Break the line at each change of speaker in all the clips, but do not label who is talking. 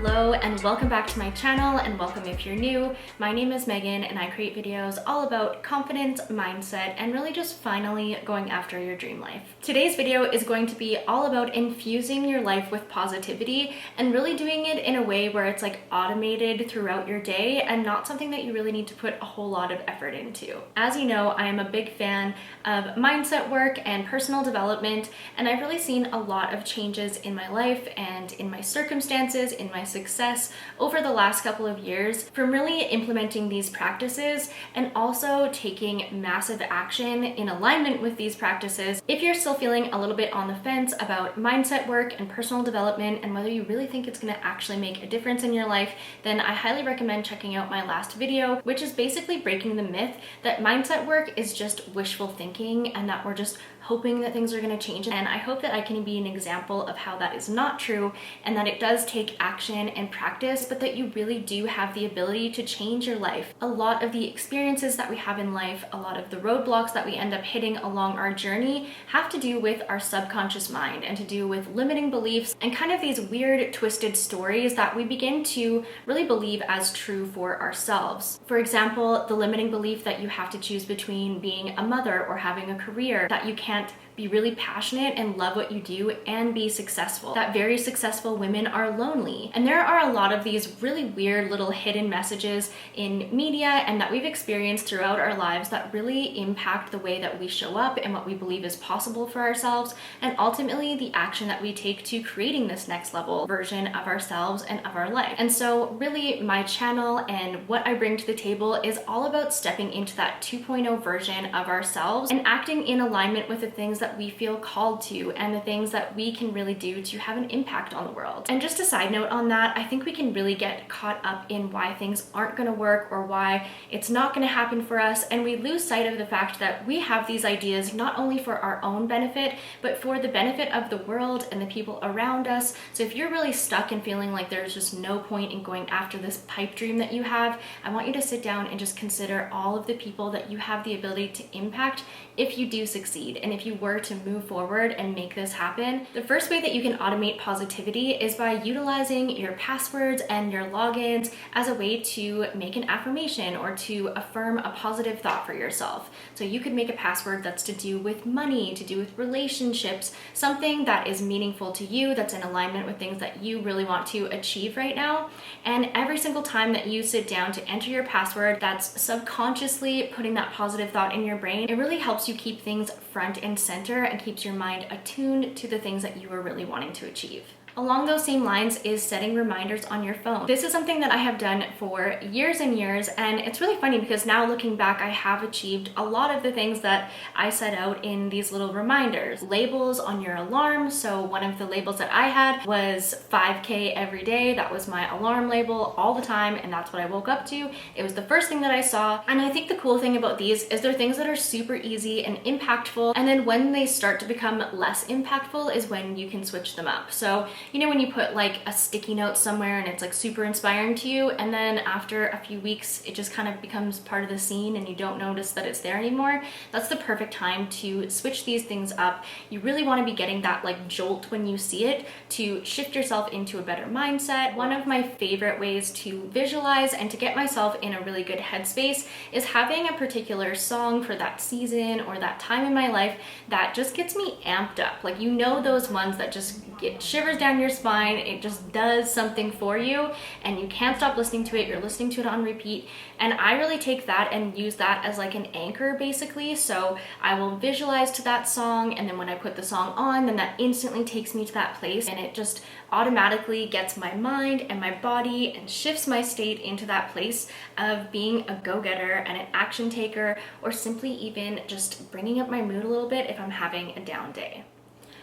Hello and welcome back to my channel, and welcome if you're new. My name is Megan and I create videos all about confidence, mindset, and really just finally going after your dream life. Today's video is going to be all about infusing your life with positivity and really doing it in a way where it's like automated throughout your day and not something that you really need to put a whole lot of effort into. As you know, I am a big fan of mindset work and personal development, and I've really seen a lot of changes in my life and in my circumstances, in my success over the last couple of years from really implementing these practices and also taking massive action in alignment with these practices. If you're still feeling a little bit on the fence about mindset work and personal development and whether you really think it's going to actually make a difference in your life, then I highly recommend checking out my last video, which is basically breaking the myth that mindset work is just wishful thinking and that we're just hoping that things are going to change. And I hope that I can be an example of how that is not true and that it does take action and practice, but that you really do have the ability to change your life. A lot of the experiences that we have in life, a lot of the roadblocks that we end up hitting along our journey have to do with our subconscious mind and to do with limiting beliefs and kind of these weird twisted stories that we begin to really believe as true for ourselves. For example, the limiting belief that you have to choose between being a mother or having a career, that you can't be really passionate and love what you do and be successful, that very successful women are lonely. And there are a lot of these really weird little hidden messages in media and that we've experienced throughout our lives that really impact the way that we show up and what we believe is possible for ourselves, and ultimately the action that we take to creating this next level version of ourselves and of our life. And so really my channel and what I bring to the table is all about stepping into that 2.0 version of ourselves and acting in alignment with the things that we feel called to and the things that we can really do to have an impact on the world. And just a side note on that, I think we can really get caught up in why things aren't going to work or why it's not going to happen for us, and we lose sight of the fact that we have these ideas not only for our own benefit but for the benefit of the world and the people around us. So if you're really stuck and feeling like there's just no point in going after this pipe dream that you have, I want you to sit down and just consider all of the people that you have the ability to impact if you do succeed and if you were to move forward and make this happen. The first way that you can automate positivity is by utilizing your passwords and your logins as a way to make an affirmation or to affirm a positive thought for yourself. So you could make a password that's to do with money, to do with relationships, something that is meaningful to you, that's in alignment with things that you really want to achieve right now. And every single time that you sit down to enter your password, that's subconsciously putting that positive thought in your brain. It really helps you keep things front and center and keeps your mind attuned to the things that you are really wanting to achieve. Along those same lines is setting reminders on your phone. This is something that I have done for years and years, and it's really funny because now looking back, I have achieved a lot of the things that I set out in these little reminders. Labels on your alarm. So one of the labels that I had was 5K every day. That was my alarm label all the time, and that's what I woke up to. It was the first thing that I saw. And I think the cool thing about these is they're things that are super easy and impactful, and then when they start to become less impactful is when you can switch them up. So you know when you put like a sticky note somewhere and it's like super inspiring to you, and then after a few weeks it just kind of becomes part of the scene and you don't notice that it's there anymore? That's the perfect time to switch these things up. You really want to be getting that like jolt when you see it to shift yourself into a better mindset. One of my favorite ways to visualize and to get myself in a really good headspace is having a particular song for that season or that time in my life that just gets me amped up. Like, you know, those ones that just get shivers down your spine. It just does something for you and you can't stop listening to it. You're listening to it on repeat. And I really take that and use that as like an anchor basically. So I will visualize to that song, and then when I put the song on, then that instantly takes me to that place, and it just automatically gets my mind and my body and shifts my state into that place of being a go-getter and an action taker, or simply even just bringing up my mood a little bit if I'm having a down day.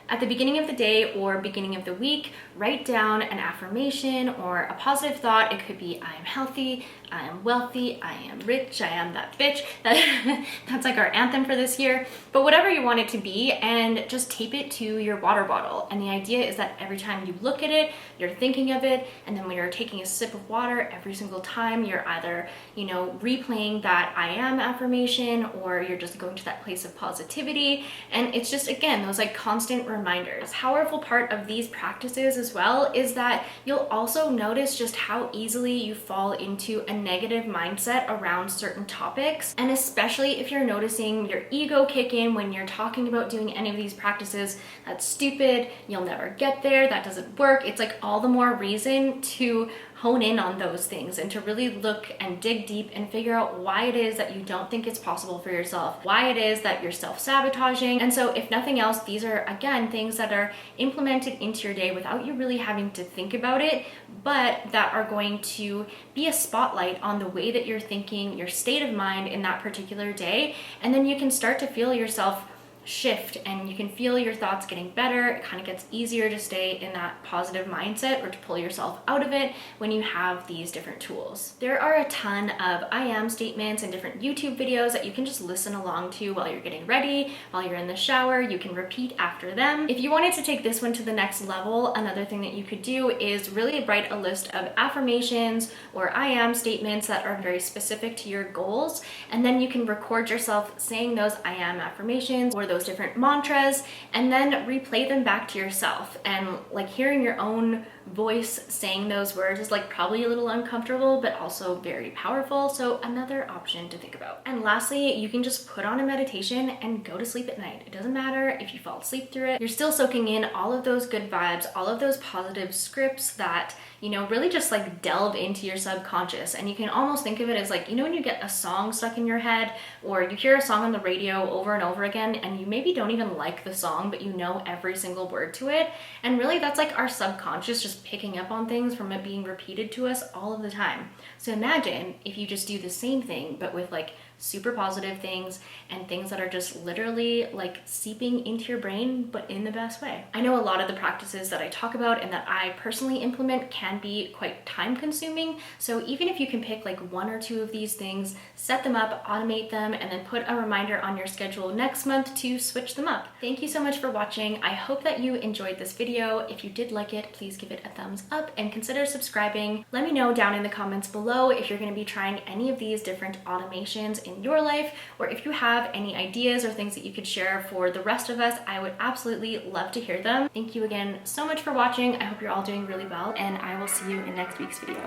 At the beginning of the day or beginning of the week, write down an affirmation or a positive thought. It could be, I am healthy, I am wealthy, I am rich, I am that bitch. That's like our anthem for this year. But whatever you want it to be, and just tape it to your water bottle. And the idea is that every time you look at it, you're thinking of it. And then when you're taking a sip of water, every single time you're either, replaying that I am affirmation, or you're just going to that place of positivity. And it's just, again, those like constant reminders reminders. A powerful part of these practices as well is that you'll also notice just how easily you fall into a negative mindset around certain topics. And especially if you're noticing your ego kick in when you're talking about doing any of these practices, that's stupid, you'll never get there, that doesn't work. It's like all the more reason to hone in on those things and to really look and dig deep and figure out why it is that you don't think it's possible for yourself, why it is that you're self-sabotaging. And so if nothing else, these are again things that are implemented into your day without you really having to think about it, but that are going to be a spotlight on the way that you're thinking, your state of mind in that particular day. And then you can start to feel yourself shift and you can feel your thoughts getting better. It kind of gets easier to stay in that positive mindset or to pull yourself out of it when you have these different tools. There are a ton of I am statements and different YouTube videos that you can just listen along to while you're getting ready, while you're in the shower. You can repeat after them. If you wanted to take this one to the next level, another thing that you could do is really write a list of affirmations or I am statements that are very specific to your goals, and then you can record yourself saying those I am affirmations or those different mantras, and then replay them back to yourself. And like hearing your own voice saying those words is like probably a little uncomfortable, but also very powerful. So another option to think about. And lastly, you can just put on a meditation and go to sleep at night. It doesn't matter if you fall asleep through it. You're still soaking in all of those good vibes, all of those positive scripts that, you know, really just like delve into your subconscious. And you can almost think of it as like, you know, when you get a song stuck in your head or you hear a song on the radio over and over again and you maybe don't even like the song, but you know every single word to it. And really that's like our subconscious just picking up on things from it being repeated to us all of the time. So imagine if you just do the same thing, but with like super positive things and things that are just literally like seeping into your brain, but in the best way. I know a lot of the practices that I talk about and that I personally implement can be quite time consuming. So even if you can pick like one or two of these things, set them up, automate them, and then put a reminder on your schedule next month to switch them up. Thank you so much for watching. I hope that you enjoyed this video. If you did like it, please give it a thumbs up and consider subscribing. Let me know down in the comments below if you're going to be trying any of these different automations in your life, or if you have any ideas or things that you could share for the rest of us. I would absolutely love to hear them. Thank you again so much for watching. I hope you're all doing really well, and I will see you in next week's video.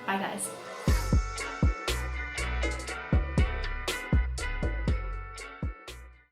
Bye guys.